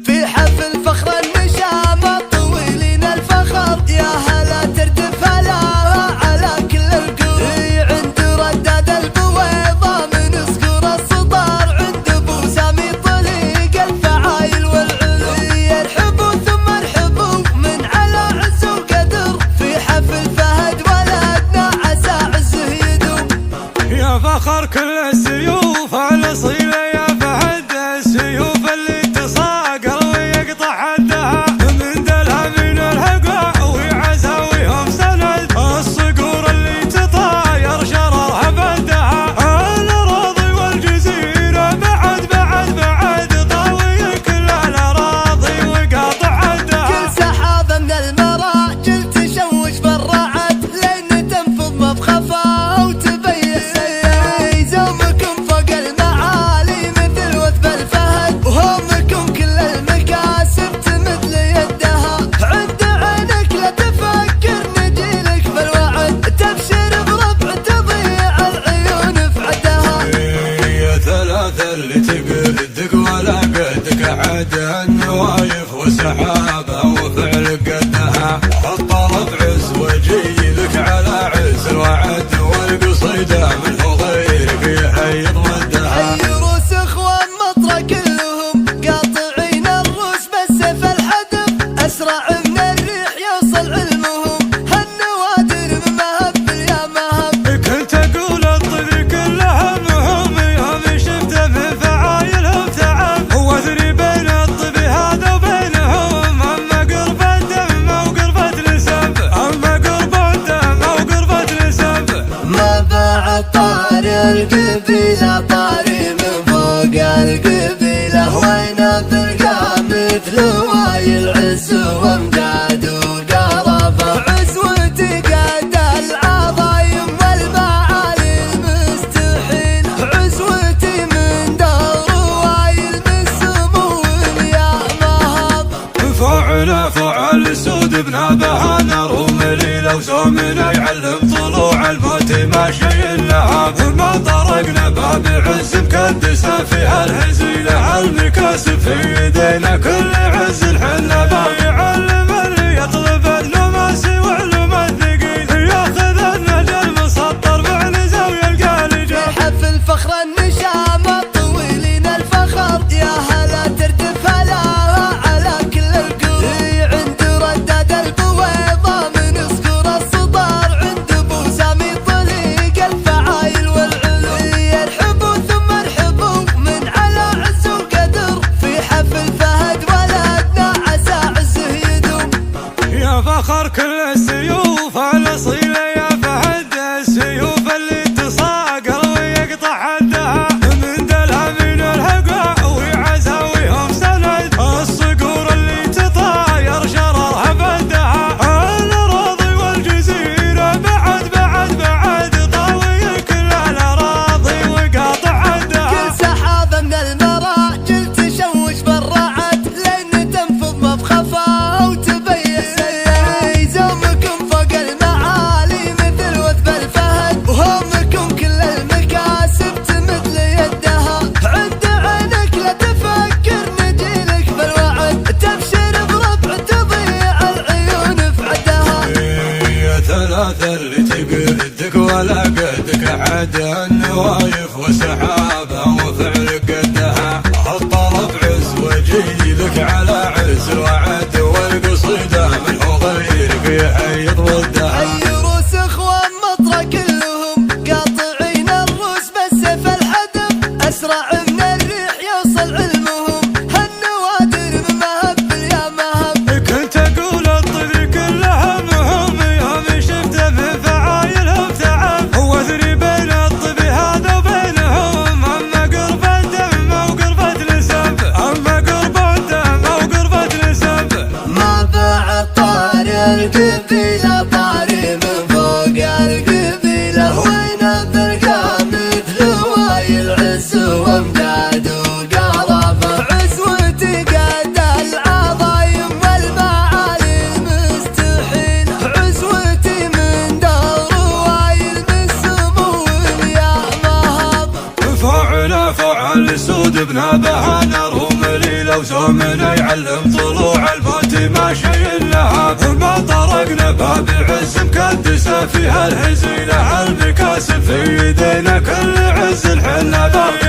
في حفل فخر النشامة طويلين الفخر، يا هلا تردف هلاها على كل القلوب. عند رداد البويضة من صقور الصدار، عند ابو سامي طليق الفعايل والعلوم. يرحبوا ثم ارحبوا من على عز وقدر، في حفل فهد ولدنا عسى عزه يدوم. يا فخر كل السيوف الاصيله، يا فهد السيوف اللي تصاقر ويقطع حدها، من دلها من الهقع ويعزاويهم سند. الصقور اللي تطاير شررها بدها، الاراضي والجزيره بعد طاوي كل الاراضي وقاطع حدها. كل سحابه من المراجل تشوش بالرعد، لين تنفض مبخفه وتبين زومكم فوق المعالي مثل وثب الفهد، وهمكم كل المكاسب تمد ليدها. عند عينك لا تفكر نجيلك بالوعد، تبشر بربع تضيع العيون في عدها. يا ثلاثة اللي تقدك ولا قدك، عاد النوايف وسحابة وفعل قدها. الطرف عز وجيلك على عز الوعد، والقصيدة منه غيرك يحيض ودها. اي روس اخوان مطرة كلهم قاطعين الروس بالسيف الحدب، اسرع من الريح يوصل علمهم. هالنوادر من مهب يا مهب، كنت اقول الطبي كلها مهم، يوم شفته من فعايلهم تعب. وادري بين الطبي هذا وبينهم، اما قرب الدم او قربة نسب، اما قرب الدم او قربة نسب. ما باع طاري القبيلة طاري من فوق القبيلة، وين تلقى مثل وايل عز وامجاد وقرفة. عزوتي قد العظايم والمعالي المستحيل، عزوتي من دور وايل من سمو يا مهب. فعل سود بنابها نروم ليلة، وزومنا يعلم طلوع الموت ماشي اللهاب. ما طرقنا باب عز مكدسة فيها الهزيلة، المكاسب في يدينا كل عز الحنا باقي. يعلم اللي يطلب اللماسي وعلوم الثقيل، ياخذ النجل مسطر بعن زاوية القالجة. في حفل فخر النشامة طويلين الفخر، يا هلا تردف هلاها على كل القلوب. عند رداد البويضة من صقور الصدار، عند ابو سامي طليق الفعايل والعلوم. يرحبوا ثم ارحبوا من على عز وقدر، في حفل فهد ولدنا عسى عزه يدوم. يا فخر كل السيوف الاصيله، يا فهد السيوف اللي تصاقر ويقطع حدها، من دلها من الهقع ويعزاويهم سند. الصقور اللي تطاير شررها بدها، الاراضي والجزيره بعد طاوي كل الاراضي وقاطع حدها. كل سحابه من المراجل تشوش بالرعد، لين تنفض مبخفه وتبين زومكم فوق المعالي مثل وثب الفهد، وهمكم كل المكاسب تمد ليدها. عند عينك لا تفكر نجيلك بالوعد، تبشر بربع تضيع العيون في عدها. يا ثلاثة اللي تقدك ولا قدك، عاد النوايف وسحابة وفعل قدها. الطرف عز وجيلك على عز الوعد، والقصيدة منه غيرك يحيض ودها. اي روس اخوان مطرة كلهم قاطعين الروس بالسيف الحدب، اسرع من الريح يوصل علمهم. هالنوادر من مهب يا مهب، كنت اقول الطبي كلها مهم، يوم شفته من فعايلهم تعب. وادري بين الطبي هذا وبينهم، اما قرب الدم او قربة نسب، اما قرب الدم او قربة نسب. ما باع طاري القبيلة طاري من فوق القبيلة، وين تلقى مثل وايل عز وامجاد وقرفة. عزوتي قد العظايم والمعالي المستحيل، عزوتي من دور وايل من سمو يا مهب. فعل سود بنابها نروم ليلة، وزومنا يعلم طلوع الموت ماشي اللهاب. ما طرقنا باب عز مكدسه فيها الهزيله، المكاسب في يدينا كل عز الحنا باب.